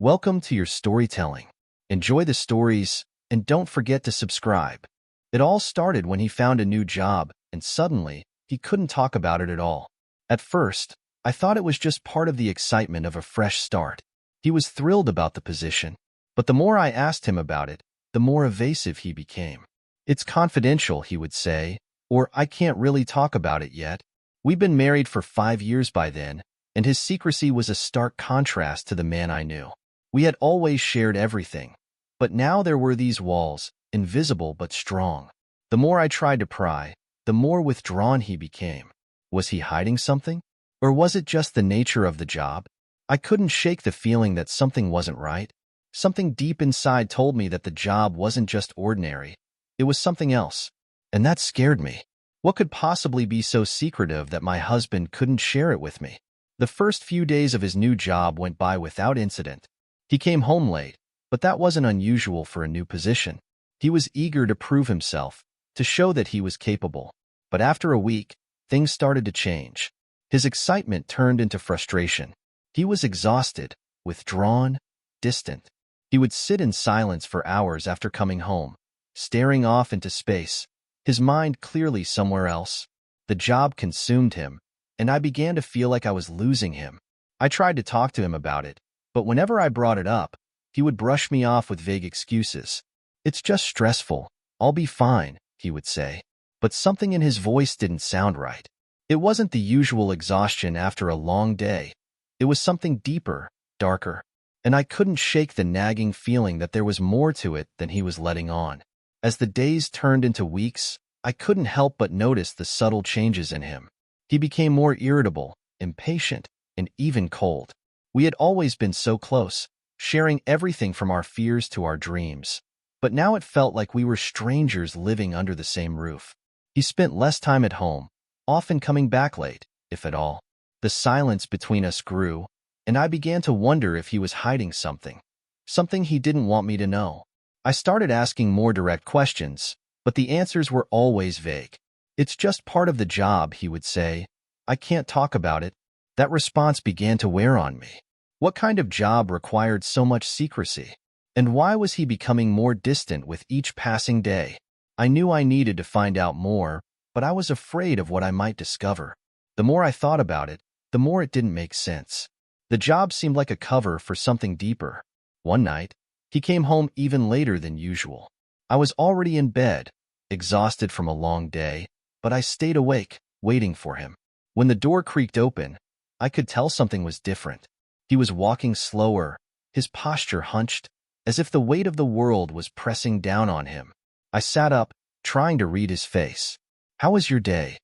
Welcome to your storytelling. Enjoy the stories, and don't forget to subscribe. It all started when he found a new job, and suddenly, he couldn't talk about it at all. At first, I thought it was just part of the excitement of a fresh start. He was thrilled about the position, but the more I asked him about it, the more evasive he became. "It's confidential," he would say, or "I can't really talk about it yet." We'd been married for 5 years by then, and his secrecy was a stark contrast to the man I knew. We had always shared everything, but now there were these walls, invisible but strong. The more I tried to pry, the more withdrawn he became. Was he hiding something? Or was it just the nature of the job? I couldn't shake the feeling that something wasn't right. Something deep inside told me that the job wasn't just ordinary. It was something else, and that scared me. What could possibly be so secretive that my husband couldn't share it with me? The first few days of his new job went by without incident. He came home late, but that wasn't unusual for a new position. He was eager to prove himself, to show that he was capable. But after a week, things started to change. His excitement turned into frustration. He was exhausted, withdrawn, distant. He would sit in silence for hours after coming home, staring off into space, his mind clearly somewhere else. The job consumed him, and I began to feel like I was losing him. I tried to talk to him about it, but whenever I brought it up, he would brush me off with vague excuses. "It's just stressful. I'll be fine," he would say. But something in his voice didn't sound right. It wasn't the usual exhaustion after a long day. It was something deeper, darker, and I couldn't shake the nagging feeling that there was more to it than he was letting on. As the days turned into weeks, I couldn't help but notice the subtle changes in him. He became more irritable, impatient, and even cold. We had always been so close, sharing everything from our fears to our dreams. But now it felt like we were strangers living under the same roof. He spent less time at home, often coming back late, if at all. The silence between us grew, and I began to wonder if he was hiding something he didn't want me to know. I started asking more direct questions, but the answers were always vague. "It's just part of the job," he would say. "I can't talk about it." That response began to wear on me. What kind of job required so much secrecy? And why was he becoming more distant with each passing day? I knew I needed to find out more, but I was afraid of what I might discover. The more I thought about it, the more it didn't make sense. The job seemed like a cover for something deeper. One night, he came home even later than usual. I was already in bed, exhausted from a long day, but I stayed awake, waiting for him. When the door creaked open, I could tell something was different. He was walking slower, his posture hunched, as if the weight of the world was pressing down on him. I sat up, trying to read his face. "How was your day?"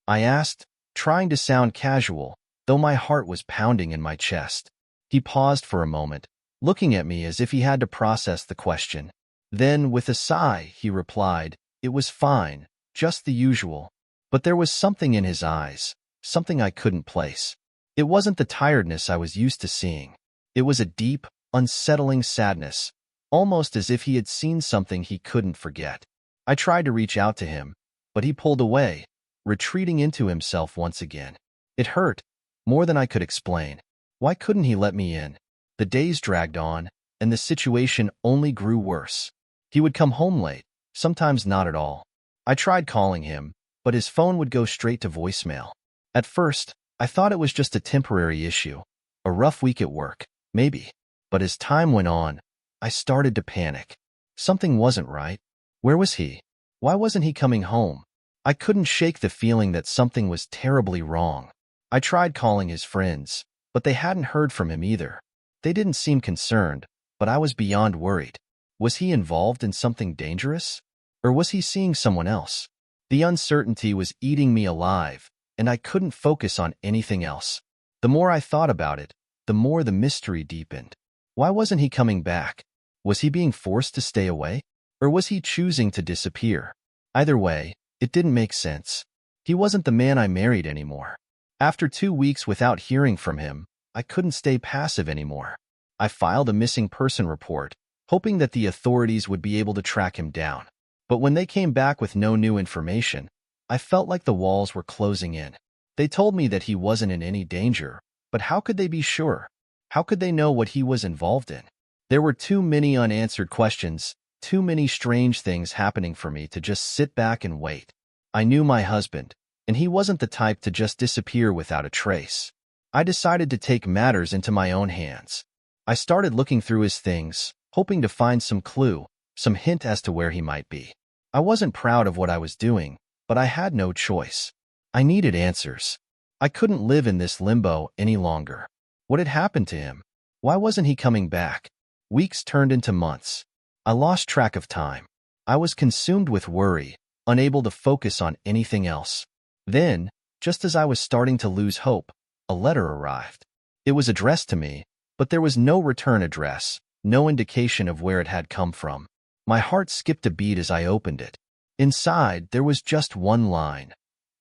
I asked, trying to sound casual, though my heart was pounding in my chest. He paused for a moment, looking at me as if he had to process the question. Then, with a sigh, he replied, "It was fine, just the usual." But there was something in his eyes, something I couldn't place. It wasn't the tiredness I was used to seeing. It was a deep, unsettling sadness, almost as if he had seen something he couldn't forget. I tried to reach out to him, but he pulled away, retreating into himself once again. It hurt, more than I could explain. Why couldn't he let me in? The days dragged on, and the situation only grew worse. He would come home late, sometimes not at all. I tried calling him, but his phone would go straight to voicemail. At first, I thought it was just a temporary issue, a rough week at work, maybe. But as time went on, I started to panic. Something wasn't right. Where was he? Why wasn't he coming home? I couldn't shake the feeling that something was terribly wrong. I tried calling his friends, but they hadn't heard from him either. They didn't seem concerned, but I was beyond worried. Was he involved in something dangerous? Or was he seeing someone else? The uncertainty was eating me alive, and I couldn't focus on anything else. The more I thought about it, the more the mystery deepened. Why wasn't he coming back? Was he being forced to stay away? Or was he choosing to disappear? Either way, it didn't make sense. He wasn't the man I married anymore. After 2 weeks without hearing from him, I couldn't stay passive anymore. I filed a missing person report, hoping that the authorities would be able to track him down. But when they came back with no new information, I felt like the walls were closing in. They told me that he wasn't in any danger, but how could they be sure? How could they know what he was involved in? There were too many unanswered questions, too many strange things happening for me to just sit back and wait. I knew my husband, and he wasn't the type to just disappear without a trace. I decided to take matters into my own hands. I started looking through his things, hoping to find some clue, some hint as to where he might be. I wasn't proud of what I was doing, but I had no choice. I needed answers. I couldn't live in this limbo any longer. What had happened to him? Why wasn't he coming back? Weeks turned into months. I lost track of time. I was consumed with worry, unable to focus on anything else. Then, just as I was starting to lose hope, a letter arrived. It was addressed to me, but there was no return address, no indication of where it had come from. My heart skipped a beat as I opened it. Inside, there was just one line.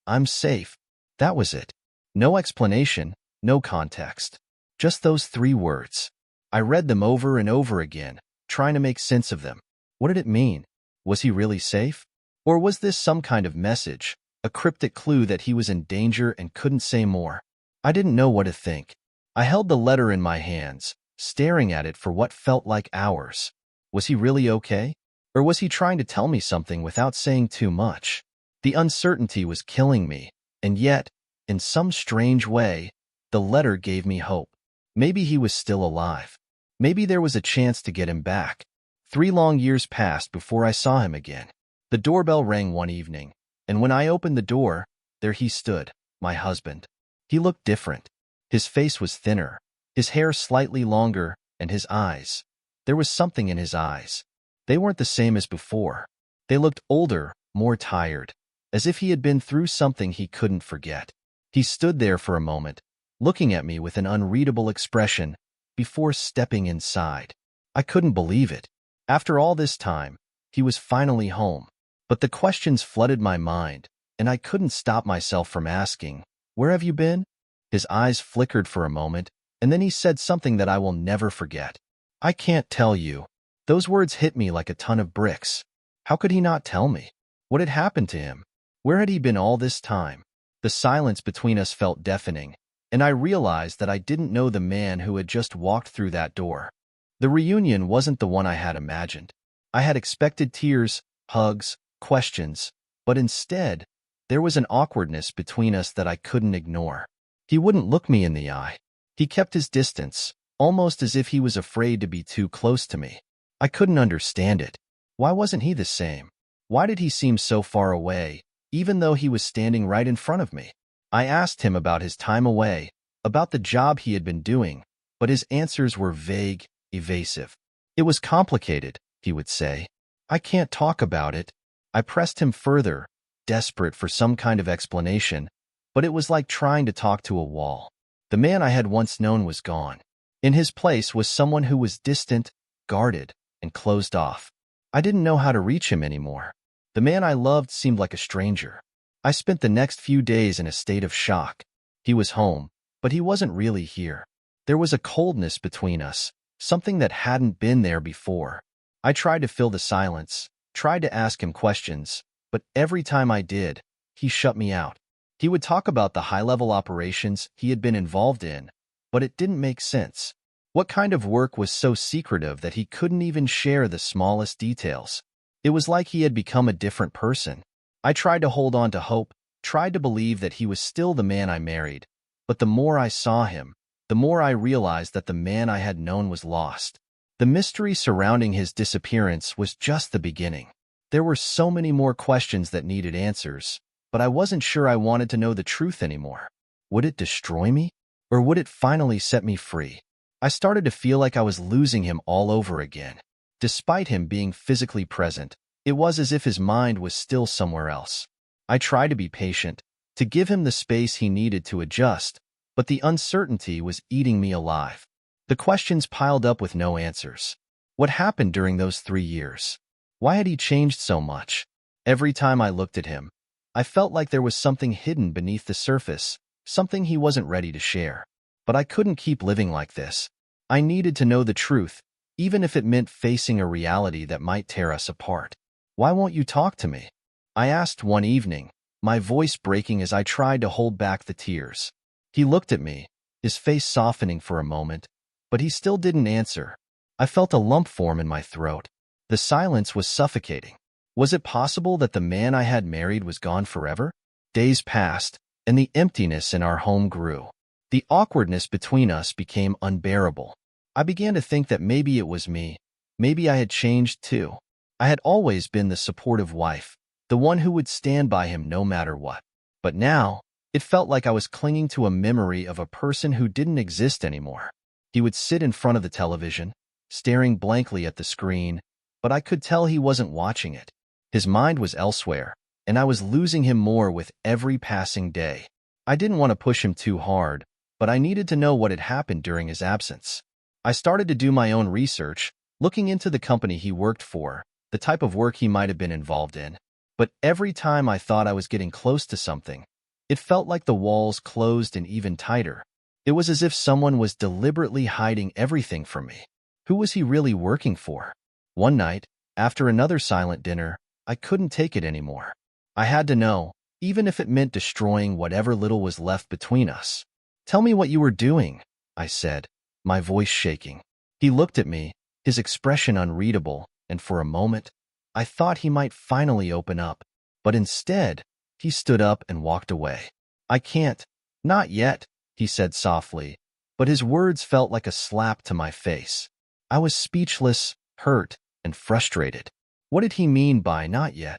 "I'm safe." That was it. No explanation, no context. Just those 3 words. I read them over and over again, trying to make sense of them. What did it mean? Was he really safe? Or was this some kind of message, a cryptic clue that he was in danger and couldn't say more? I didn't know what to think. I held the letter in my hands, staring at it for what felt like hours. Was he really okay? Or was he trying to tell me something without saying too much? The uncertainty was killing me, and yet, in some strange way, the letter gave me hope. Maybe he was still alive. Maybe there was a chance to get him back. 3 long years passed before I saw him again. The doorbell rang one evening, and when I opened the door, there he stood, my husband. He looked different. His face was thinner, his hair slightly longer, and his eyes. There was something in his eyes. They weren't the same as before. They looked older, more tired, as if he had been through something he couldn't forget. He stood there for a moment, looking at me with an unreadable expression, before stepping inside. I couldn't believe it. After all this time, he was finally home. But the questions flooded my mind, and I couldn't stop myself from asking, "Where have you been?" His eyes flickered for a moment, and then he said something that I will never forget. "I can't tell you." Those words hit me like a ton of bricks. How could he not tell me? What had happened to him? Where had he been all this time? The silence between us felt deafening, and I realized that I didn't know the man who had just walked through that door. The reunion wasn't the one I had imagined. I had expected tears, hugs, questions, but instead, there was an awkwardness between us that I couldn't ignore. He wouldn't look me in the eye. He kept his distance, almost as if he was afraid to be too close to me. I couldn't understand it. Why wasn't he the same? Why did he seem so far away, even though he was standing right in front of me? I asked him about his time away, about the job he had been doing, but his answers were vague, evasive. "It was complicated," he would say. "I can't talk about it." I pressed him further, desperate for some kind of explanation, but it was like trying to talk to a wall. The man I had once known was gone. In his place was someone who was distant, guarded, and closed off. I didn't know how to reach him anymore. The man I loved seemed like a stranger. I spent the next few days in a state of shock. He was home, but he wasn't really here. There was a coldness between us, something that hadn't been there before. I tried to fill the silence, tried to ask him questions, but every time I did, he shut me out. He would talk about the high-level operations he had been involved in, but it didn't make sense. What kind of work was so secretive that he couldn't even share the smallest details? It was like he had become a different person. I tried to hold on to hope, tried to believe that he was still the man I married, but the more I saw him, the more I realized that the man I had known was lost. The mystery surrounding his disappearance was just the beginning. There were so many more questions that needed answers, but I wasn't sure I wanted to know the truth anymore. Would it destroy me? Or would it finally set me free? I started to feel like I was losing him all over again. Despite him being physically present, it was as if his mind was still somewhere else. I tried to be patient, to give him the space he needed to adjust, but the uncertainty was eating me alive. The questions piled up with no answers. What happened during those 3 years? Why had he changed so much? Every time I looked at him, I felt like there was something hidden beneath the surface, something he wasn't ready to share. But I couldn't keep living like this. I needed to know the truth, even if it meant facing a reality that might tear us apart. "Why won't you talk to me?" I asked one evening, my voice breaking as I tried to hold back the tears. He looked at me, his face softening for a moment, but he still didn't answer. I felt a lump form in my throat. The silence was suffocating. Was it possible that the man I had married was gone forever? Days passed, and the emptiness in our home grew. The awkwardness between us became unbearable. I began to think that maybe it was me. Maybe I had changed too. I had always been the supportive wife, the one who would stand by him no matter what. But now, it felt like I was clinging to a memory of a person who didn't exist anymore. He would sit in front of the television, staring blankly at the screen, but I could tell he wasn't watching it. His mind was elsewhere, and I was losing him more with every passing day. I didn't want to push him too hard, but I needed to know what had happened during his absence. I started to do my own research, looking into the company he worked for, the type of work he might have been involved in. But every time I thought I was getting close to something, it felt like the walls closed in even tighter. It was as if someone was deliberately hiding everything from me. Who was he really working for? One night, after another silent dinner, I couldn't take it anymore. I had to know, even if it meant destroying whatever little was left between us. "Tell me what you were doing," I said, my voice shaking. He looked at me, his expression unreadable, and for a moment, I thought he might finally open up. But instead, he stood up and walked away. "I can't. Not yet," he said softly, but his words felt like a slap to my face. I was speechless, hurt, and frustrated. What did he mean by not yet?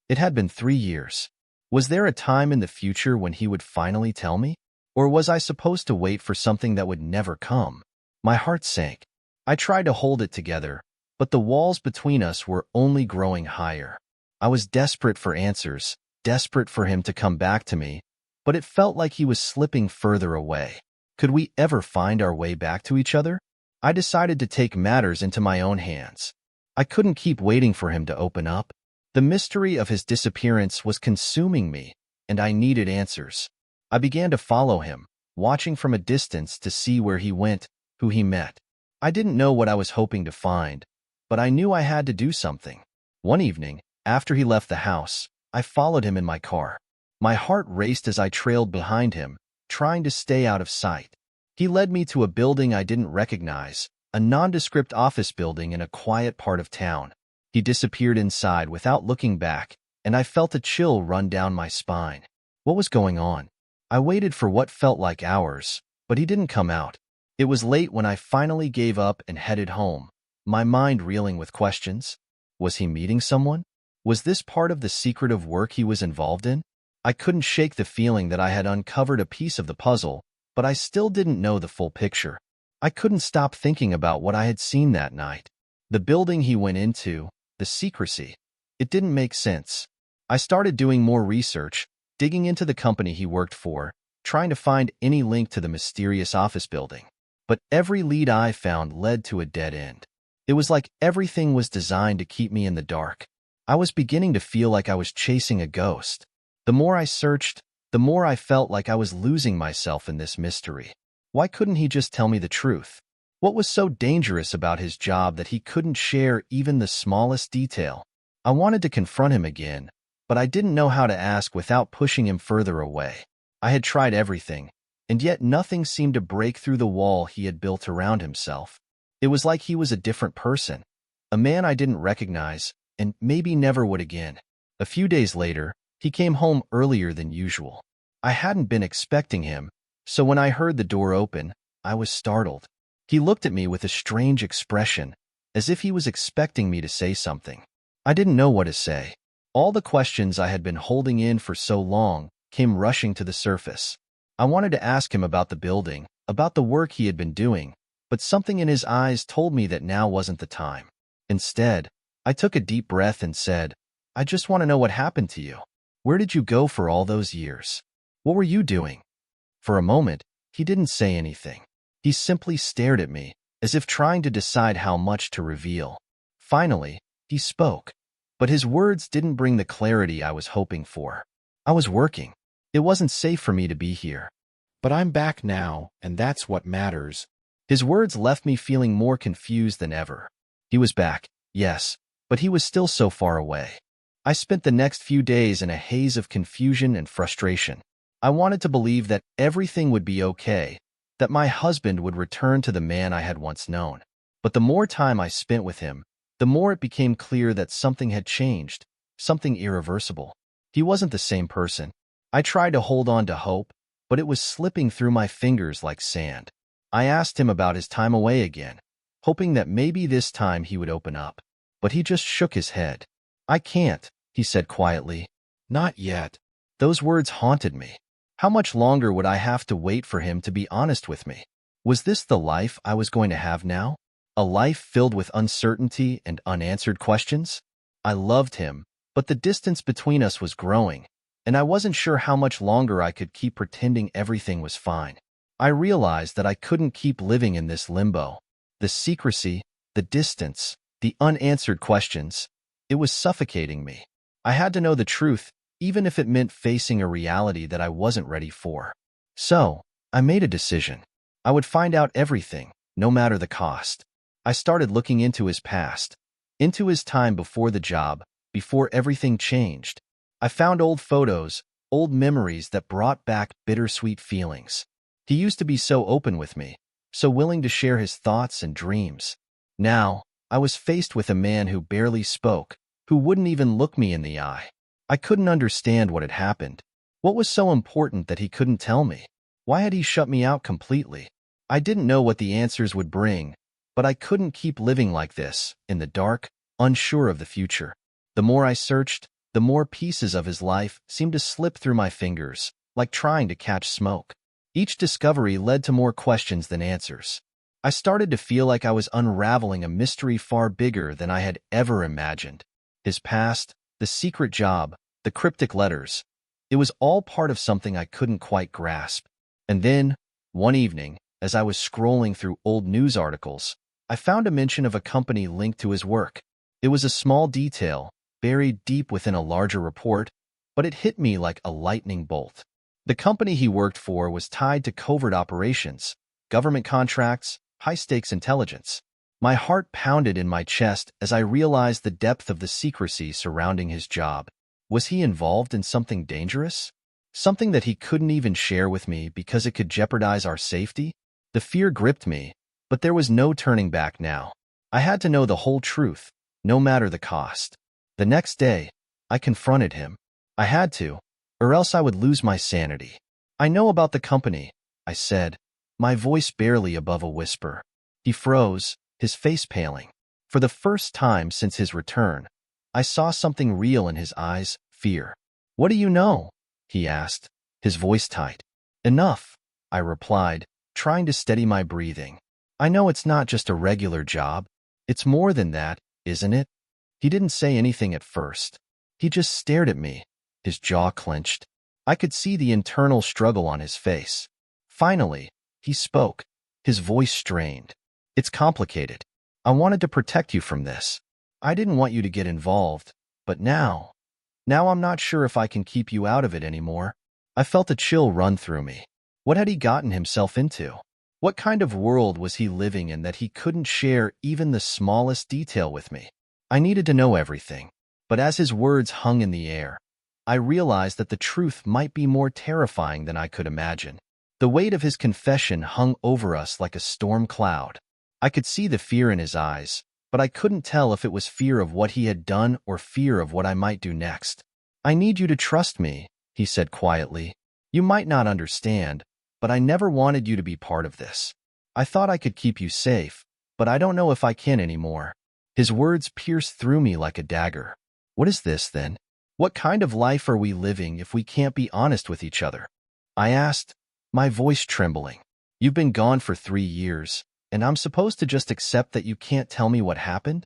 It had been 3 years. Was there a time in the future when he would finally tell me? Or was I supposed to wait for something that would never come? My heart sank. I tried to hold it together, but the walls between us were only growing higher. I was desperate for answers, desperate for him to come back to me, but it felt like he was slipping further away. Could we ever find our way back to each other? I decided to take matters into my own hands. I couldn't keep waiting for him to open up. The mystery of his disappearance was consuming me, and I needed answers. I began to follow him, watching from a distance to see where he went, who he met. I didn't know what I was hoping to find, but I knew I had to do something. One evening, after he left the house, I followed him in my car. My heart raced as I trailed behind him, trying to stay out of sight. He led me to a building I didn't recognize, a nondescript office building in a quiet part of town. He disappeared inside without looking back, and I felt a chill run down my spine. What was going on? I waited for what felt like hours, but he didn't come out. It was late when I finally gave up and headed home, my mind reeling with questions. Was he meeting someone? Was this part of the secretive work he was involved in? I couldn't shake the feeling that I had uncovered a piece of the puzzle, but I still didn't know the full picture. I couldn't stop thinking about what I had seen that night. The building he went into, the secrecy. It didn't make sense. I started doing more research, digging into the company he worked for, trying to find any link to the mysterious office building. But every lead I found led to a dead end. It was like everything was designed to keep me in the dark. I was beginning to feel like I was chasing a ghost. The more I searched, the more I felt like I was losing myself in this mystery. Why couldn't he just tell me the truth? What was so dangerous about his job that he couldn't share even the smallest detail? I wanted to confront him again, but I didn't know how to ask without pushing him further away. I had tried everything, and yet nothing seemed to break through the wall he had built around himself. It was like he was a different person, a man I didn't recognize, and maybe never would again. A few days later, he came home earlier than usual. I hadn't been expecting him, so when I heard the door open, I was startled. He looked at me with a strange expression, as if he was expecting me to say something. I didn't know what to say. All the questions I had been holding in for so long came rushing to the surface. I wanted to ask him about the building, about the work he had been doing, but something in his eyes told me that now wasn't the time. Instead, I took a deep breath and said, "I just want to know what happened to you. Where did you go for all those years? What were you doing?" For a moment, he didn't say anything. He simply stared at me, as if trying to decide how much to reveal. Finally, he spoke, but his words didn't bring the clarity I was hoping for. "I was working. It wasn't safe for me to be here. But I'm back now, and that's what matters." His words left me feeling more confused than ever. He was back, yes, but he was still so far away. I spent the next few days in a haze of confusion and frustration. I wanted to believe that everything would be okay, that my husband would return to the man I had once known. But the more time I spent with him, the more it became clear that something had changed, something irreversible. He wasn't the same person. I tried to hold on to hope, but it was slipping through my fingers like sand. I asked him about his time away again, hoping that maybe this time he would open up. But he just shook his head. "I can't," he said quietly. "Not yet." Those words haunted me. How much longer would I have to wait for him to be honest with me? Was this the life I was going to have now? A life filled with uncertainty and unanswered questions? I loved him, but the distance between us was growing, and I wasn't sure how much longer I could keep pretending everything was fine. I realized that I couldn't keep living in this limbo. The secrecy, the distance, the unanswered questions, it was suffocating me. I had to know the truth, even if it meant facing a reality that I wasn't ready for. So, I made a decision. I would find out everything, no matter the cost. I started looking into his past, into his time before the job, before everything changed. I found old photos, old memories that brought back bittersweet feelings. He used to be so open with me, so willing to share his thoughts and dreams. Now, I was faced with a man who barely spoke, who wouldn't even look me in the eye. I couldn't understand what had happened. What was so important that he couldn't tell me? Why had he shut me out completely? I didn't know what the answers would bring, but I couldn't keep living like this, in the dark, unsure of the future. The more I searched, the more pieces of his life seemed to slip through my fingers, like trying to catch smoke. Each discovery led to more questions than answers. I started to feel like I was unraveling a mystery far bigger than I had ever imagined. His past, the secret job, the cryptic letters, it was all part of something I couldn't quite grasp. And then, one evening, as I was scrolling through old news articles, I found a mention of a company linked to his work. It was a small detail, buried deep within a larger report, but it hit me like a lightning bolt. The company he worked for was tied to covert operations, government contracts, high-stakes intelligence. My heart pounded in my chest as I realized the depth of the secrecy surrounding his job. Was he involved in something dangerous? Something that he couldn't even share with me because it could jeopardize our safety? The fear gripped me, but there was no turning back now. I had to know the whole truth, no matter the cost. The next day, I confronted him. I had to, or else I would lose my sanity. "I know about the company," I said, my voice barely above a whisper. He froze, his face paling. For the first time since his return, I saw something real in his eyes, fear. "What do you know?" he asked, his voice tight. "Enough," I replied, trying to steady my breathing. "I know it's not just a regular job. It's more than that, isn't it?" He didn't say anything at first. He just stared at me, his jaw clenched. I could see the internal struggle on his face. Finally, he spoke, his voice strained. "It's complicated. I wanted to protect you from this. I didn't want you to get involved, but now I'm not sure if I can keep you out of it anymore." I felt a chill run through me. What had he gotten himself into? What kind of world was he living in that he couldn't share even the smallest detail with me? I needed to know everything, but as his words hung in the air, I realized that the truth might be more terrifying than I could imagine. The weight of his confession hung over us like a storm cloud. I could see the fear in his eyes, but I couldn't tell if it was fear of what he had done or fear of what I might do next. "I need you to trust me," he said quietly. "You might not understand, but I never wanted you to be part of this. I thought I could keep you safe, but I don't know if I can anymore." His words pierced through me like a dagger. What is this, then? What kind of life are we living if we can't be honest with each other? I asked, my voice trembling. "You've been gone for 3 years, and I'm supposed to just accept that you can't tell me what happened?"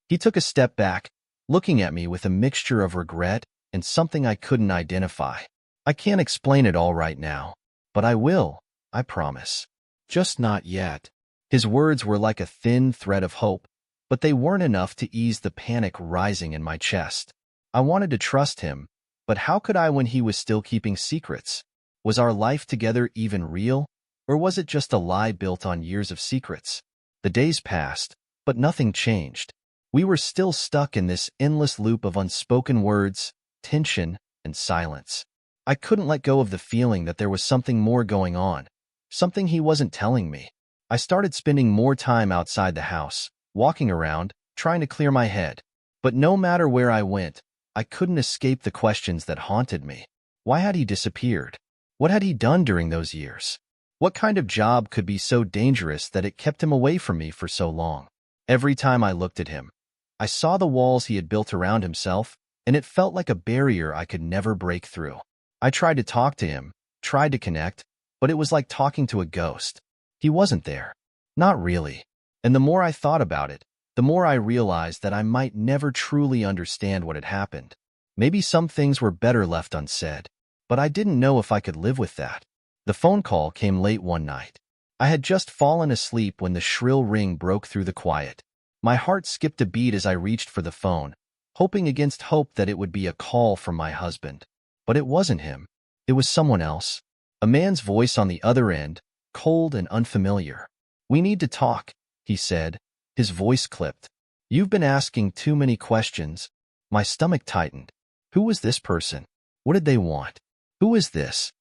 He took a step back, looking at me with a mixture of regret and something I couldn't identify. "I can't explain it all right now, but I will, I promise. Just not yet." His words were like a thin thread of hope, but they weren't enough to ease the panic rising in my chest. I wanted to trust him, but how could I when he was still keeping secrets? Was our life together even real, or was it just a lie built on years of secrets? The days passed, but nothing changed. We were still stuck in this endless loop of unspoken words, tension, and silence. I couldn't let go of the feeling that there was something more going on, something he wasn't telling me. I started spending more time outside the house, walking around, trying to clear my head. But no matter where I went, I couldn't escape the questions that haunted me. Why had he disappeared? What had he done during those years? What kind of job could be so dangerous that it kept him away from me for so long? Every time I looked at him, I saw the walls he had built around himself, and it felt like a barrier I could never break through. I tried to talk to him, tried to connect, but it was like talking to a ghost. He wasn't there. Not really. And the more I thought about it, the more I realized that I might never truly understand what had happened. Maybe some things were better left unsaid, but I didn't know if I could live with that. The phone call came late one night. I had just fallen asleep when the shrill ring broke through the quiet. My heart skipped a beat as I reached for the phone, hoping against hope that it would be a call from my husband. But it wasn't him. It was someone else. A man's voice on the other end, cold and unfamiliar. "We need to talk," he said, his voice clipped. "You've been asking too many questions." My stomach tightened. Who was this person? What did they want? "Who is this?"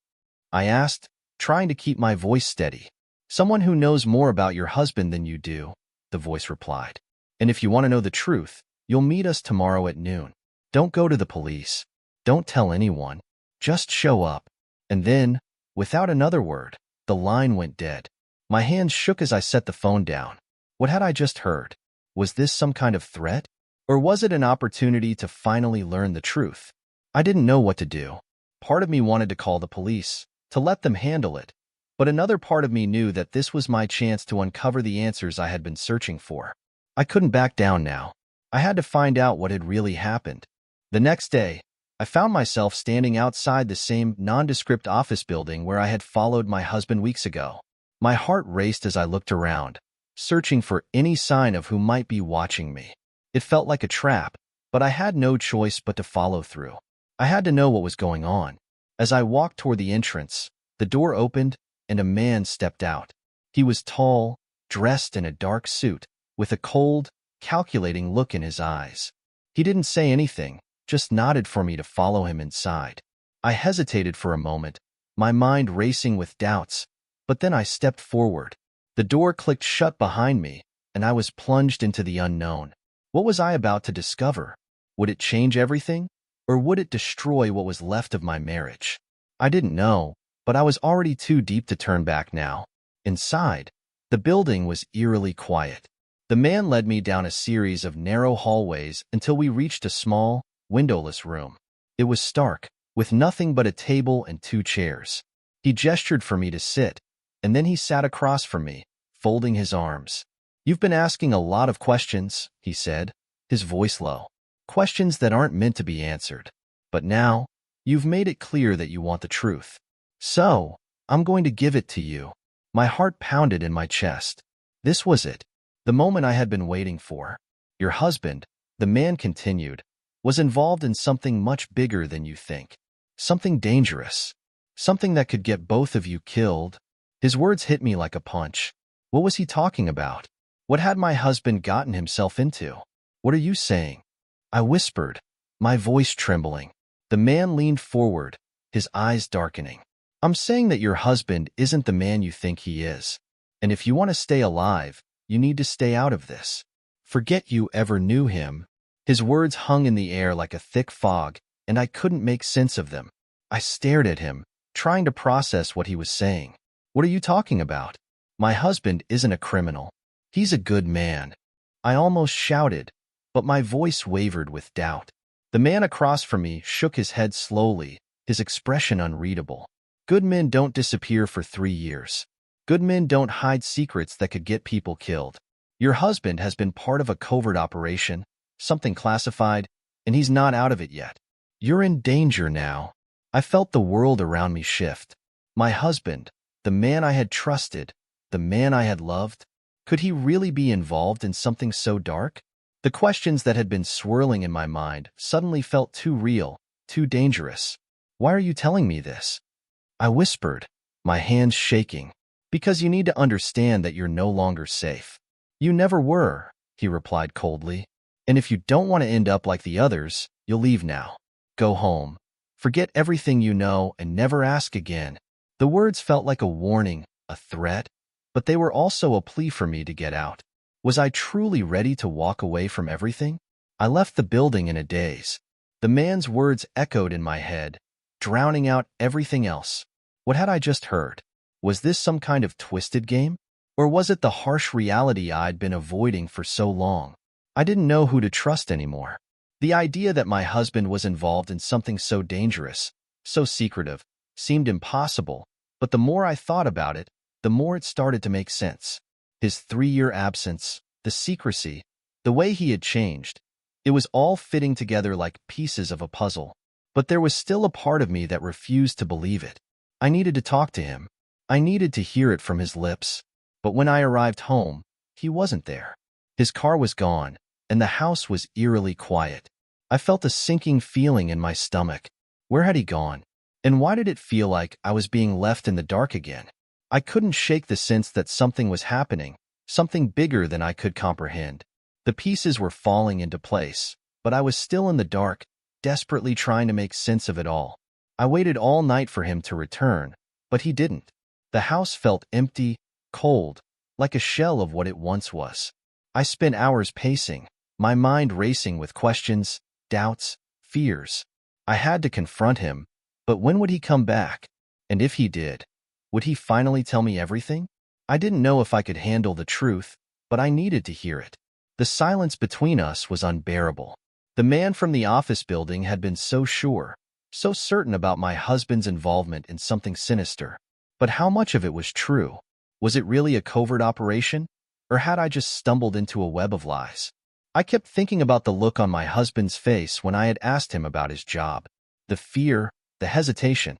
I asked, trying to keep my voice steady. "Someone who knows more about your husband than you do," the voice replied. "And if you want to know the truth, you'll meet us tomorrow at noon. Don't go to the police. Don't tell anyone. Just show up." And then, without another word, the line went dead. My hands shook as I set the phone down. What had I just heard? Was this some kind of threat? Or was it an opportunity to finally learn the truth? I didn't know what to do. Part of me wanted to call the police, to let them handle it. But another part of me knew that this was my chance to uncover the answers I had been searching for. I couldn't back down now. I had to find out what had really happened. The next day, I found myself standing outside the same nondescript office building where I had followed my husband weeks ago. My heart raced as I looked around, searching for any sign of who might be watching me. It felt like a trap, but I had no choice but to follow through. I had to know what was going on. As I walked toward the entrance, the door opened and a man stepped out. He was tall, dressed in a dark suit, with a cold, calculating look in his eyes. He didn't say anything, just nodded for me to follow him inside. I hesitated for a moment, my mind racing with doubts, but then I stepped forward. The door clicked shut behind me, and I was plunged into the unknown. What was I about to discover? Would it change everything, or would it destroy what was left of my marriage? I didn't know, but I was already too deep to turn back now. Inside, the building was eerily quiet. The man led me down a series of narrow hallways until we reached a small, windowless room. It was stark, with nothing but a table and 2 chairs. He gestured for me to sit, and then he sat across from me, folding his arms. "You've been asking a lot of questions," he said, his voice low. "Questions that aren't meant to be answered. But now, you've made it clear that you want the truth. So, I'm going to give it to you." My heart pounded in my chest. This was it, the moment I had been waiting for. "Your husband," the man continued, "was involved in something much bigger than you think. Something dangerous. Something that could get both of you killed." His words hit me like a punch. What was he talking about? What had my husband gotten himself into? "What are you saying?" I whispered, my voice trembling. The man leaned forward, his eyes darkening. "I'm saying that your husband isn't the man you think he is. And if you want to stay alive, you need to stay out of this. Forget you ever knew him." His words hung in the air like a thick fog, and I couldn't make sense of them. I stared at him, trying to process what he was saying. "What are you talking about? My husband isn't a criminal. He's a good man." I almost shouted, but my voice wavered with doubt. The man across from me shook his head slowly, his expression unreadable. "Good men don't disappear for 3 years. Good men don't hide secrets that could get people killed. Your husband has been part of a covert operation, something classified, and he's not out of it yet. You're in danger now." I felt the world around me shift. My husband, the man I had trusted, the man I had loved, could he really be involved in something so dark? The questions that had been swirling in my mind suddenly felt too real, too dangerous. "Why are you telling me this?" I whispered, my hands shaking. "Because you need to understand that you're no longer safe." "You never were," he replied coldly. "And if you don't want to end up like the others, you'll leave now. Go home. Forget everything you know and never ask again." The words felt like a warning, a threat. but they were also a plea for me to get out. Was I truly ready to walk away from everything? I left the building in a daze. The man's words echoed in my head, drowning out everything else. What had I just heard? Was this some kind of twisted game? Or was it the harsh reality I'd been avoiding for so long? I didn't know who to trust anymore. The idea that my husband was involved in something so dangerous, so secretive, seemed impossible, but the more I thought about it, the more it started to make sense. His 3-year absence, the secrecy, the way he had changed, it was all fitting together like pieces of a puzzle. But there was still a part of me that refused to believe it. I needed to talk to him. I needed to hear it from his lips. But when I arrived home, he wasn't there. His car was gone, and the house was eerily quiet. I felt a sinking feeling in my stomach. Where had he gone? And why did it feel like I was being left in the dark again? I couldn't shake the sense that something was happening, something bigger than I could comprehend. The pieces were falling into place, but I was still in the dark, desperately trying to make sense of it all. I waited all night for him to return, but he didn't. The house felt empty, cold, like a shell of what it once was. I spent hours pacing, my mind racing with questions, doubts, fears. I had to confront him, but when would he come back? And if he did, would he finally tell me everything? I didn't know if I could handle the truth, but I needed to hear it. The silence between us was unbearable. The man from the office building had been so sure, so certain about my husband's involvement in something sinister. But how much of it was true? Was it really a covert operation? Or had I just stumbled into a web of lies? I kept thinking about the look on my husband's face when I had asked him about his job. The fear, the hesitation.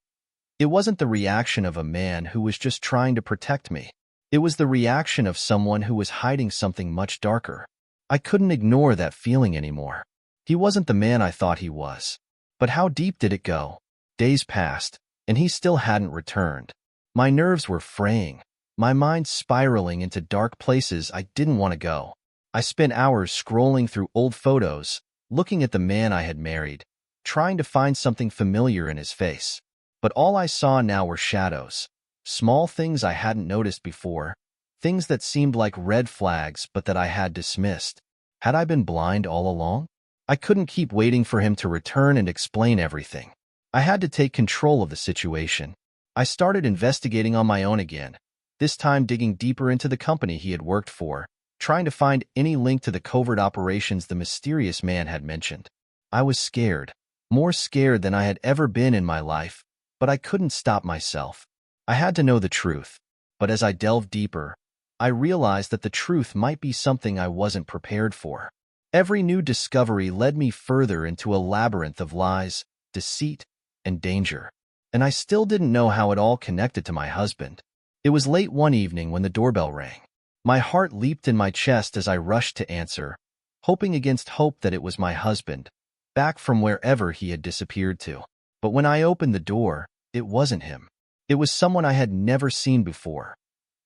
It wasn't the reaction of a man who was just trying to protect me. It was the reaction of someone who was hiding something much darker. I couldn't ignore that feeling anymore. He wasn't the man I thought he was. But how deep did it go? Days passed, and he still hadn't returned. My nerves were fraying, my mind spiraling into dark places I didn't want to go. I spent hours scrolling through old photos, looking at the man I had married, trying to find something familiar in his face. But all I saw now were shadows, small things I hadn't noticed before, things that seemed like red flags but that I had dismissed. Had I been blind all along? I couldn't keep waiting for him to return and explain everything. I had to take control of the situation. I started investigating on my own again, this time digging deeper into the company he had worked for, trying to find any link to the covert operations the mysterious man had mentioned. I was scared, more scared than I had ever been in my life, but I couldn't stop myself. I had to know the truth. But as I delved deeper, I realized that the truth might be something I wasn't prepared for. Every new discovery led me further into a labyrinth of lies, deceit, and danger. And I still didn't know how it all connected to my husband. It was late one evening when the doorbell rang. My heart leaped in my chest as I rushed to answer, hoping against hope that it was my husband, back from wherever he had disappeared to. But when I opened the door, it wasn't him. It was someone I had never seen before.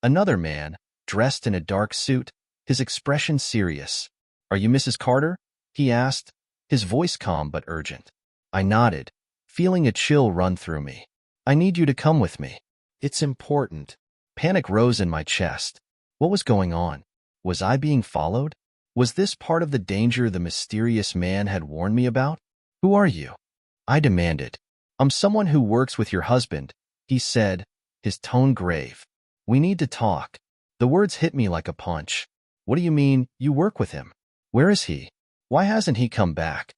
Another man, dressed in a dark suit, his expression serious. "Are you Mrs. Carter?" he asked, his voice calm but urgent. I nodded, feeling a chill run through me. "I need you to come with me. It's important." Panic rose in my chest. What was going on? Was I being followed? Was this part of the danger the mysterious man had warned me about? "Who are you?" I demanded. "I'm someone who works with your husband," he said, his tone grave. "We need to talk." The words hit me like a punch. "What do you mean, you work with him? Where is he? Why hasn't he come back?"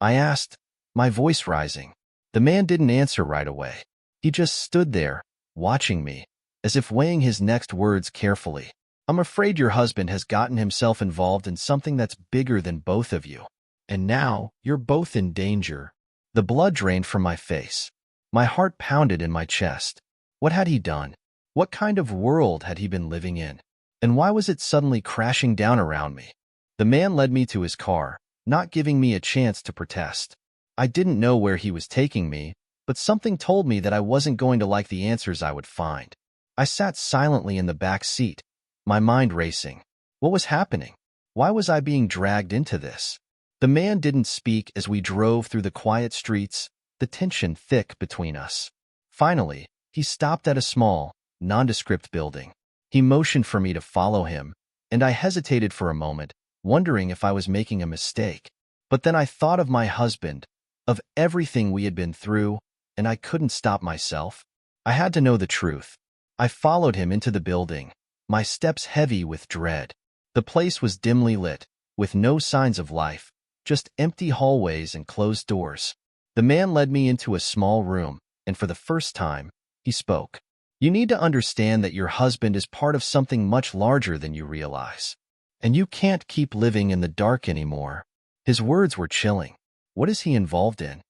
I asked, my voice rising. The man didn't answer right away. He just stood there, watching me, as if weighing his next words carefully. "I'm afraid your husband has gotten himself involved in something that's bigger than both of you. And now, you're both in danger." The blood drained from my face. My heart pounded in my chest. What had he done? What kind of world had he been living in? And why was it suddenly crashing down around me? The man led me to his car, not giving me a chance to protest. I didn't know where he was taking me, but something told me that I wasn't going to like the answers I would find. I sat silently in the back seat, my mind racing. What was happening? Why was I being dragged into this? The man didn't speak as we drove through the quiet streets, the tension thick between us. Finally, he stopped at a small, nondescript building. He motioned for me to follow him, and I hesitated for a moment, wondering if I was making a mistake. But then I thought of my husband, of everything we had been through, and I couldn't stop myself. I had to know the truth. I followed him into the building, my steps heavy with dread. The place was dimly lit, with no signs of life, just empty hallways and closed doors. The man led me into a small room, and for the first time, he spoke. You need to understand that your husband is part of something much larger than you realize. And you can't keep living in the dark anymore. His words were chilling. What is he involved in?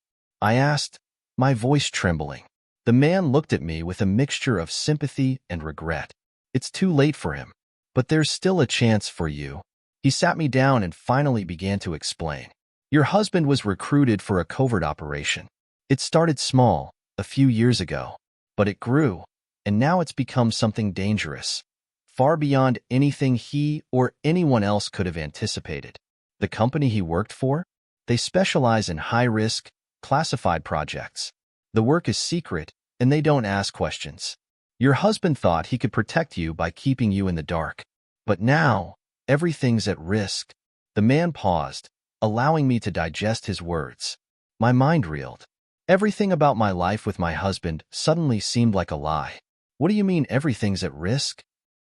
I asked, my voice trembling. The man looked at me with a mixture of sympathy and regret. It's too late for him, but there's still a chance for you. He sat me down and finally began to explain. Your husband was recruited for a covert operation. It started small, a few years ago, but it grew, and now it's become something dangerous, far beyond anything he or anyone else could have anticipated. The company he worked for? They specialize in high-risk, classified projects. The work is secret, and they don't ask questions. Your husband thought he could protect you by keeping you in the dark. But now, everything's at risk. The man paused, allowing me to digest his words. My mind reeled. Everything about my life with my husband suddenly seemed like a lie. What do you mean everything's at risk?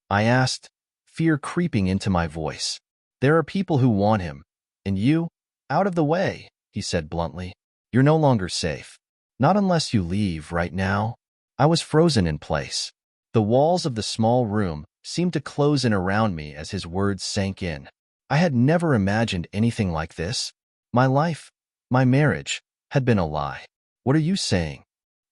I asked, fear creeping into my voice. There are people who want him, and you, out of the way, he said bluntly. You're no longer safe. Not unless you leave right now. I was frozen in place. The walls of the small room seemed to close in around me as his words sank in. I had never imagined anything like this. My life, my marriage, had been a lie. What are you saying?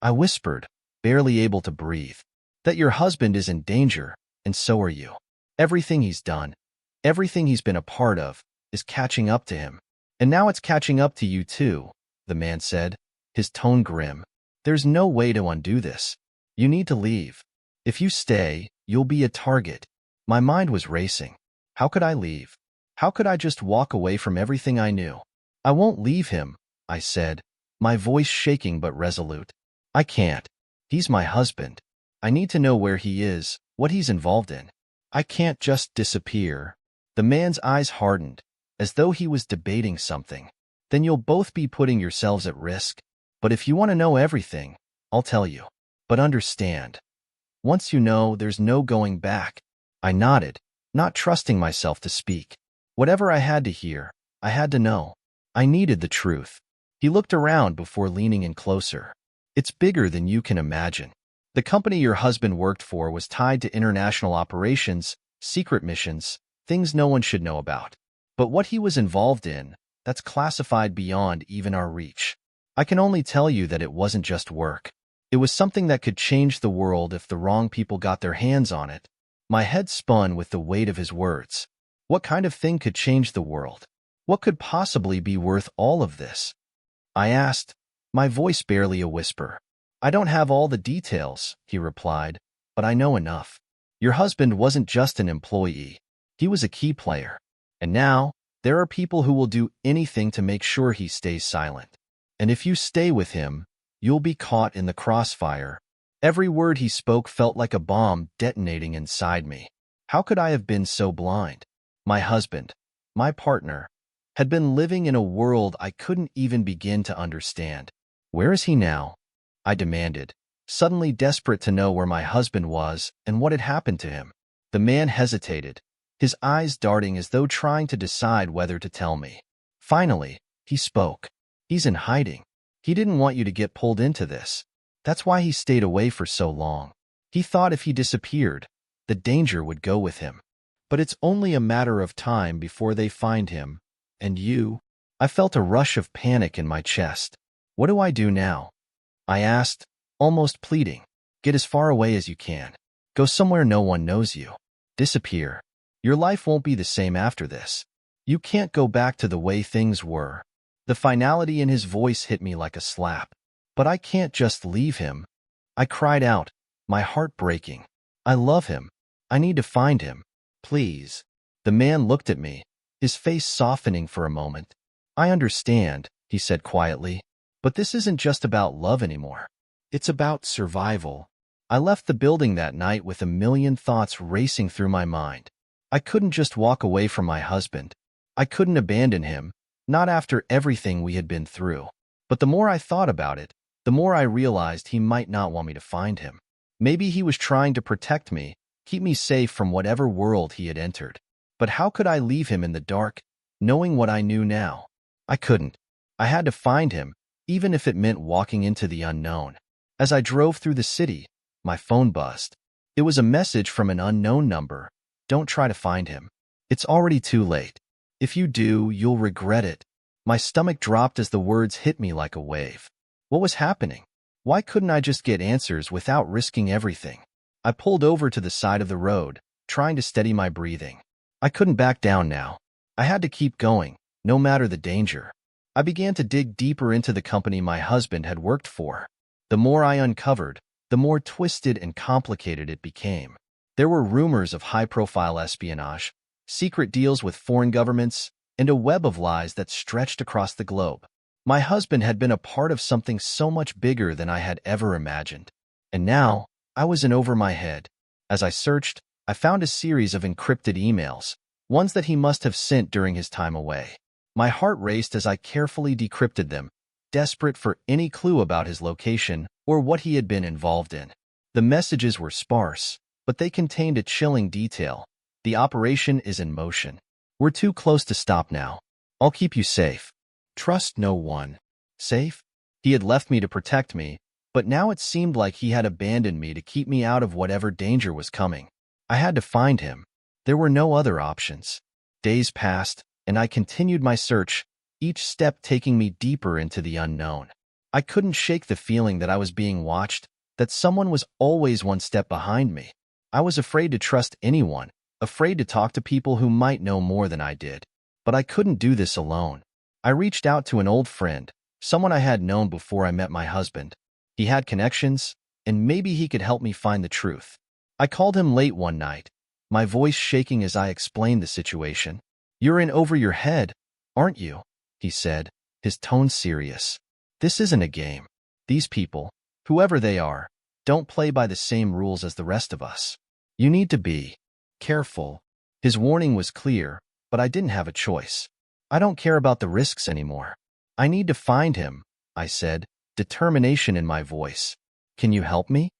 I whispered, barely able to breathe. That your husband is in danger, and so are you. Everything he's done, everything he's been a part of, is catching up to him. And now it's catching up to you too, the man said, his tone grim. There's no way to undo this. You need to leave. If you stay, you'll be a target. My mind was racing. How could I leave? How could I just walk away from everything I knew? I won't leave him, I said, my voice shaking but resolute. I can't. He's my husband. I need to know where he is, what he's involved in. I can't just disappear. The man's eyes hardened, as though he was debating something. Then you'll both be putting yourselves at risk. But if you want to know everything, I'll tell you. But understand, once you know, there's no going back. I nodded, not trusting myself to speak. Whatever I had to hear, I had to know. I needed the truth. He looked around before leaning in closer. It's bigger than you can imagine. The company your husband worked for was tied to international operations, secret missions, things no one should know about. But what he was involved in, that's classified beyond even our reach. I can only tell you that it wasn't just work. It was something that could change the world if the wrong people got their hands on it. My head spun with the weight of his words. What kind of thing could change the world? What could possibly be worth all of this? I asked, my voice barely a whisper. I don't have all the details, he replied, but I know enough. Your husband wasn't just an employee. He was a key player. And now, there are people who will do anything to make sure he stays silent. And if you stay with him, you'll be caught in the crossfire. Every word he spoke felt like a bomb detonating inside me. How could I have been so blind? My husband, my partner, had been living in a world I couldn't even begin to understand. Where is he now? I demanded, suddenly desperate to know where my husband was and what had happened to him. The man hesitated, his eyes darting as though trying to decide whether to tell me. Finally, he spoke. He's in hiding. He didn't want you to get pulled into this. That's why he stayed away for so long. He thought if he disappeared, the danger would go with him. But it's only a matter of time before they find him. And you? I felt a rush of panic in my chest. What do I do now? I asked, almost pleading. Get as far away as you can. Go somewhere no one knows you. Disappear. Your life won't be the same after this. You can't go back to the way things were. The finality in his voice hit me like a slap. But I can't just leave him. I cried out, my heart breaking. I love him. I need to find him. Please. The man looked at me, his face softening for a moment. I understand, he said quietly, but this isn't just about love anymore. It's about survival. I left the building that night with a million thoughts racing through my mind. I couldn't just walk away from my husband. I couldn't abandon him, not after everything we had been through. But the more I thought about it, the more I realized he might not want me to find him. Maybe he was trying to protect me, keep me safe from whatever world he had entered. But how could I leave him in the dark, knowing what I knew now? I couldn't. I had to find him, even if it meant walking into the unknown. As I drove through the city, my phone buzzed. It was a message from an unknown number. Don't try to find him. It's already too late. If you do, you'll regret it. My stomach dropped as the words hit me like a wave. What was happening? Why couldn't I just get answers without risking everything? I pulled over to the side of the road, trying to steady my breathing. I couldn't back down now. I had to keep going, no matter the danger. I began to dig deeper into the company my husband had worked for. The more I uncovered, the more twisted and complicated it became. There were rumors of high-profile espionage, secret deals with foreign governments, and a web of lies that stretched across the globe. My husband had been a part of something so much bigger than I had ever imagined. And now, I was in over my head. As I searched, I found a series of encrypted emails, ones that he must have sent during his time away. My heart raced as I carefully decrypted them, desperate for any clue about his location or what he had been involved in. The messages were sparse, but they contained a chilling detail. The operation is in motion. We're too close to stop now. I'll keep you safe. Trust no one. Safe? He had left me to protect me, but now it seemed like he had abandoned me to keep me out of whatever danger was coming. I had to find him. There were no other options. Days passed, and I continued my search, each step taking me deeper into the unknown. I couldn't shake the feeling that I was being watched, that someone was always one step behind me. I was afraid to trust anyone, afraid to talk to people who might know more than I did. But I couldn't do this alone. I reached out to an old friend, someone I had known before I met my husband. He had connections, and maybe he could help me find the truth. I called him late one night, my voice shaking as I explained the situation. "You're in over your head, aren't you?" he said, his tone serious. "This isn't a game. These people, whoever they are, don't play by the same rules as the rest of us. You need to be careful." His warning was clear, but I didn't have a choice. "I don't care about the risks anymore. I need to find him," I said, determination in my voice. "Can you help me?"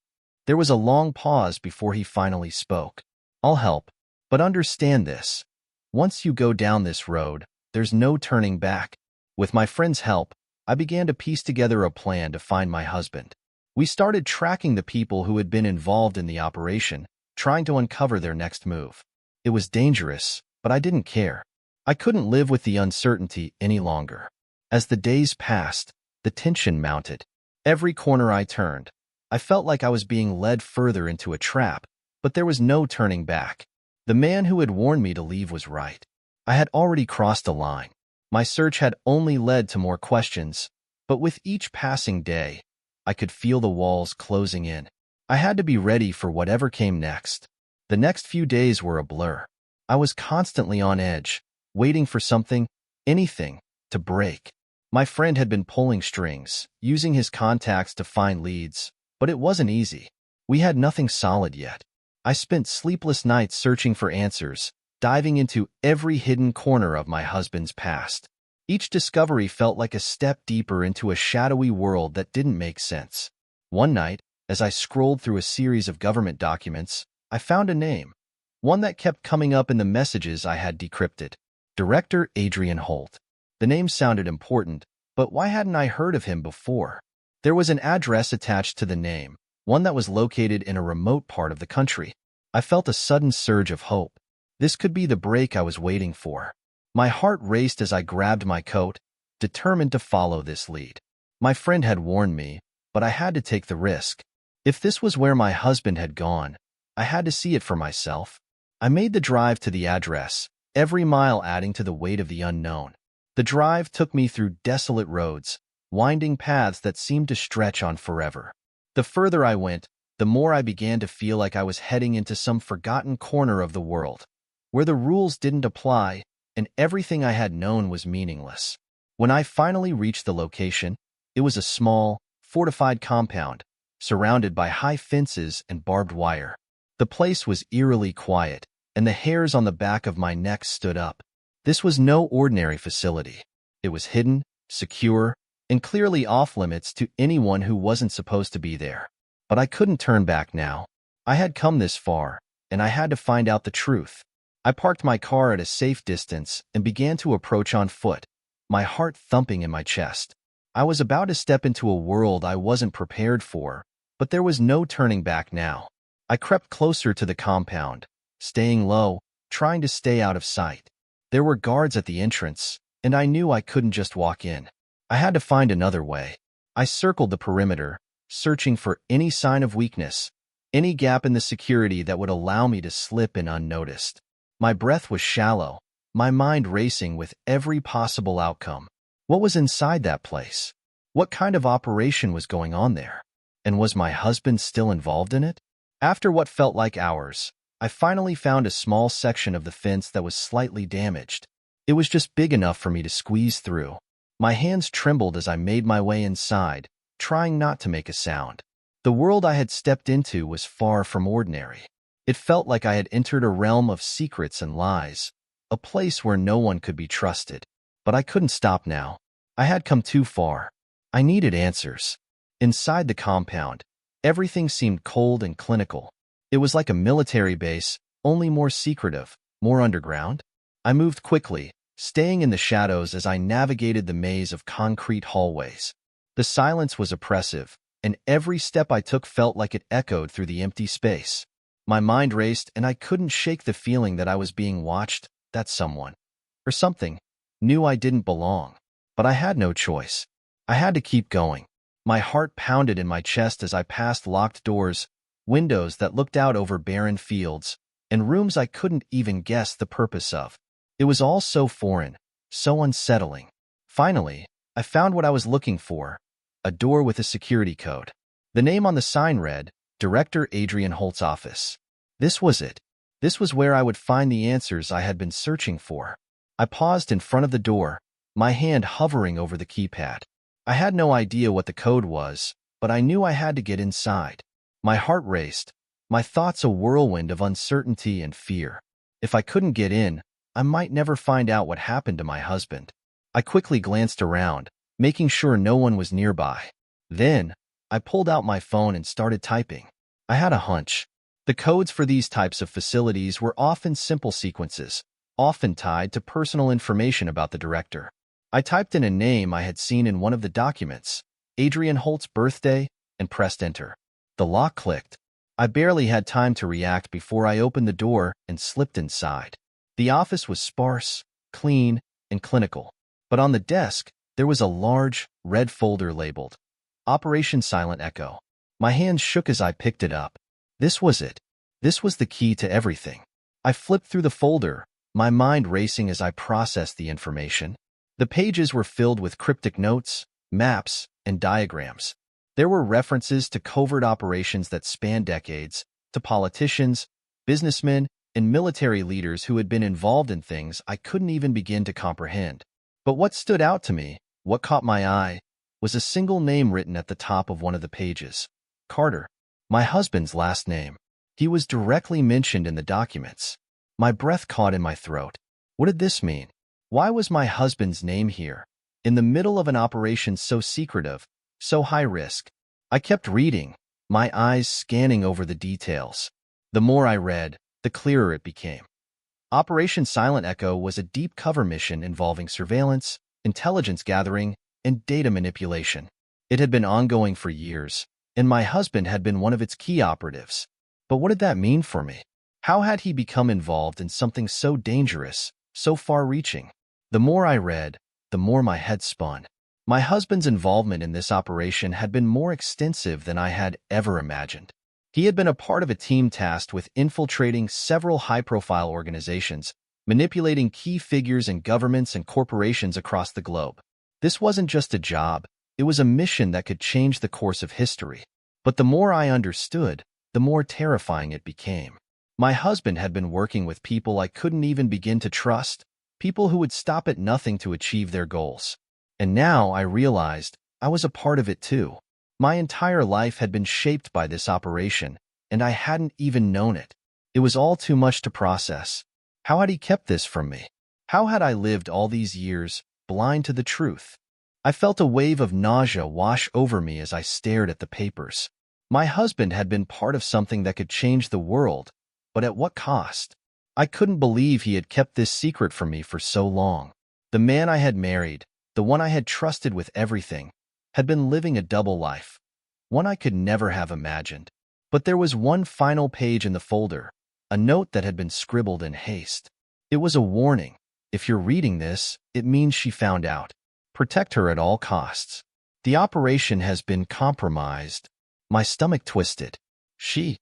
There was a long pause before he finally spoke. "I'll help, but understand this. Once you go down this road, there's no turning back." With my friend's help, I began to piece together a plan to find my husband. We started tracking the people who had been involved in the operation, trying to uncover their next move. It was dangerous, but I didn't care. I couldn't live with the uncertainty any longer. As the days passed, the tension mounted. Every corner I turned, I felt like I was being led further into a trap, but there was no turning back. The man who had warned me to leave was right. I had already crossed a line. My search had only led to more questions, but with each passing day, I could feel the walls closing in. I had to be ready for whatever came next. The next few days were a blur. I was constantly on edge, waiting for something, anything, to break. My friend had been pulling strings, using his contacts to find leads, but it wasn't easy. We had nothing solid yet. I spent sleepless nights searching for answers, diving into every hidden corner of my husband's past. Each discovery felt like a step deeper into a shadowy world that didn't make sense. One night, as I scrolled through a series of government documents, I found a name, one that kept coming up in the messages I had decrypted. Director Adrian Holt. The name sounded important, but why hadn't I heard of him before? There was an address attached to the name, one that was located in a remote part of the country. I felt a sudden surge of hope. This could be the break I was waiting for. My heart raced as I grabbed my coat, determined to follow this lead. My friend had warned me, but I had to take the risk. If this was where my husband had gone, I had to see it for myself. I made the drive to the address, every mile adding to the weight of the unknown. The drive took me through desolate roads, winding paths that seemed to stretch on forever. The further I went, the more I began to feel like I was heading into some forgotten corner of the world, where the rules didn't apply and everything I had known was meaningless. When I finally reached the location, it was a small, fortified compound, surrounded by high fences and barbed wire. The place was eerily quiet, and the hairs on the back of my neck stood up. This was no ordinary facility. It was hidden, secure, and clearly off-limits to anyone who wasn't supposed to be there. But I couldn't turn back now. I had come this far, and I had to find out the truth. I parked my car at a safe distance and began to approach on foot, my heart thumping in my chest. I was about to step into a world I wasn't prepared for, but there was no turning back now. I crept closer to the compound, staying low, trying to stay out of sight. There were guards at the entrance, and I knew I couldn't just walk in. I had to find another way. I circled the perimeter, searching for any sign of weakness, any gap in the security that would allow me to slip in unnoticed. My breath was shallow, my mind racing with every possible outcome. What was inside that place? What kind of operation was going on there? And was my husband still involved in it? After what felt like hours, I finally found a small section of the fence that was slightly damaged. It was just big enough for me to squeeze through. My hands trembled as I made my way inside, trying not to make a sound. The world I had stepped into was far from ordinary. It felt like I had entered a realm of secrets and lies, a place where no one could be trusted. But I couldn't stop now. I had come too far. I needed answers. Inside the compound, everything seemed cold and clinical. It was like a military base, only more secretive, more underground. I moved quickly, staying in the shadows as I navigated the maze of concrete hallways. The silence was oppressive, and every step I took felt like it echoed through the empty space. My mind raced, and I couldn't shake the feeling that I was being watched, that someone, or something, knew I didn't belong. But I had no choice. I had to keep going. My heart pounded in my chest as I passed locked doors, windows that looked out over barren fields, and rooms I couldn't even guess the purpose of. It was all so foreign, so unsettling. Finally, I found what I was looking for, a door with a security code. The name on the sign read, Director Adrian Holt's office. This was it. This was where I would find the answers I had been searching for. I paused in front of the door, my hand hovering over the keypad. I had no idea what the code was, but I knew I had to get inside. My heart raced, my thoughts a whirlwind of uncertainty and fear. If I couldn't get in, I might never find out what happened to my husband. I quickly glanced around, making sure no one was nearby. Then, I pulled out my phone and started typing. I had a hunch. The codes for these types of facilities were often simple sequences, often tied to personal information about the director. I typed in a name I had seen in one of the documents, Adrian Holt's birthday, and pressed enter. The lock clicked. I barely had time to react before I opened the door and slipped inside. The office was sparse, clean, and clinical. But on the desk, there was a large, red folder labeled Operation Silent Echo. My hands shook as I picked it up. This was it. This was the key to everything. I flipped through the folder, my mind racing as I processed the information. The pages were filled with cryptic notes, maps, and diagrams. There were references to covert operations that spanned decades, to politicians, businessmen, and military leaders who had been involved in things I couldn't even begin to comprehend. But what stood out to me, what caught my eye, was a single name written at the top of one of the pages. Carter, my husband's last name. He was directly mentioned in the documents. My breath caught in my throat. What did this mean? Why was my husband's name here, in the middle of an operation so secretive, so high risk? I kept reading, my eyes scanning over the details. The more I read, the clearer it became. Operation Silent Echo was a deep cover mission involving surveillance, intelligence gathering, and data manipulation. It had been ongoing for years, and my husband had been one of its key operatives. But what did that mean for me? How had he become involved in something so dangerous, so far-reaching? The more I read, the more my head spun. My husband's involvement in this operation had been more extensive than I had ever imagined. He had been a part of a team tasked with infiltrating several high-profile organizations, manipulating key figures in governments and corporations across the globe. This wasn't just a job, it was a mission that could change the course of history. But the more I understood, the more terrifying it became. My husband had been working with people I couldn't even begin to trust, people who would stop at nothing to achieve their goals. And now I realized I was a part of it too. My entire life had been shaped by this operation, and I hadn't even known it. It was all too much to process. How had he kept this from me? How had I lived all these years, blind to the truth? I felt a wave of nausea wash over me as I stared at the papers. My husband had been part of something that could change the world, but at what cost? I couldn't believe he had kept this secret from me for so long. The man I had married, the one I had trusted with everything, had been living a double life, one I could never have imagined. But there was one final page in the folder, a note that had been scribbled in haste. It was a warning. If you're reading this, it means she found out. Protect her at all costs. The operation has been compromised. My stomach twisted. She?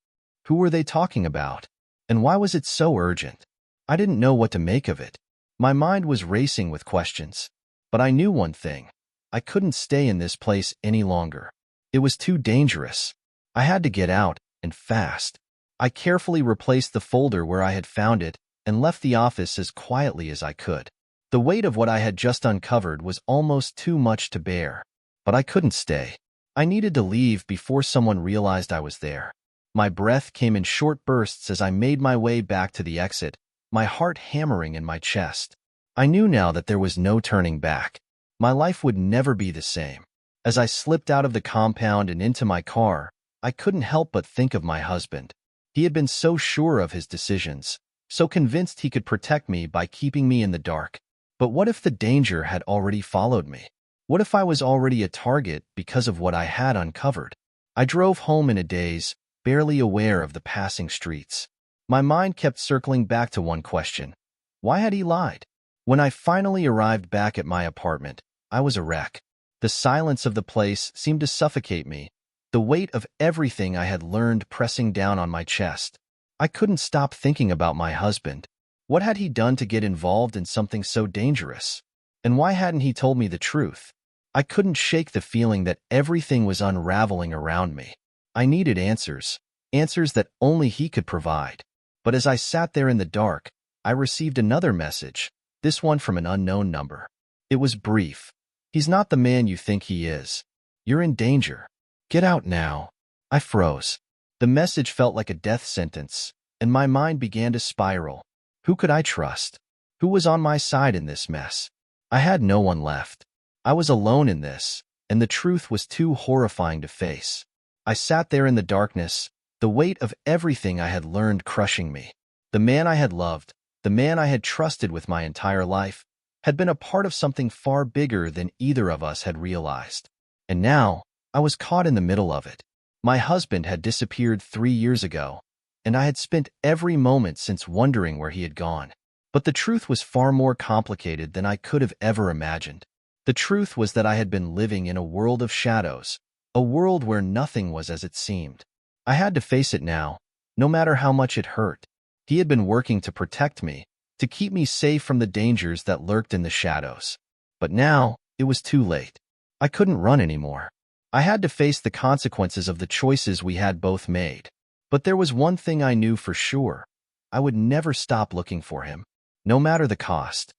Who were they talking about? And why was it so urgent? I didn't know what to make of it. My mind was racing with questions. But I knew one thing. I couldn't stay in this place any longer. It was too dangerous. I had to get out, and fast. I carefully replaced the folder where I had found it and left the office as quietly as I could. The weight of what I had just uncovered was almost too much to bear. But I couldn't stay. I needed to leave before someone realized I was there. My breath came in short bursts as I made my way back to the exit, my heart hammering in my chest. I knew now that there was no turning back. My life would never be the same. As I slipped out of the compound and into my car, I couldn't help but think of my husband. He had been so sure of his decisions, so convinced he could protect me by keeping me in the dark. But what if the danger had already followed me? What if I was already a target because of what I had uncovered? I drove home in a daze, barely aware of the passing streets. My mind kept circling back to one question. Why had he lied? When I finally arrived back at my apartment, I was a wreck. The silence of the place seemed to suffocate me, the weight of everything I had learned pressing down on my chest. I couldn't stop thinking about my husband. What had he done to get involved in something so dangerous? And why hadn't he told me the truth? I couldn't shake the feeling that everything was unraveling around me. I needed answers, answers that only he could provide. But as I sat there in the dark, I received another message, this one from an unknown number. It was brief. He's not the man you think he is. You're in danger. Get out now. I froze. The message felt like a death sentence, and my mind began to spiral. Who could I trust? Who was on my side in this mess? I had no one left. I was alone in this, and the truth was too horrifying to face. I sat there in the darkness, the weight of everything I had learned crushing me. The man I had loved, the man I had trusted with my entire life, had been a part of something far bigger than either of us had realized. And now, I was caught in the middle of it. My husband had disappeared 3 years ago, and I had spent every moment since wondering where he had gone. But the truth was far more complicated than I could have ever imagined. The truth was that I had been living in a world of shadows, a world where nothing was as it seemed. I had to face it now, no matter how much it hurt. He had been working to protect me, to keep me safe from the dangers that lurked in the shadows. But now, it was too late. I couldn't run anymore. I had to face the consequences of the choices we had both made. But there was one thing I knew for sure. I would never stop looking for him, no matter the cost.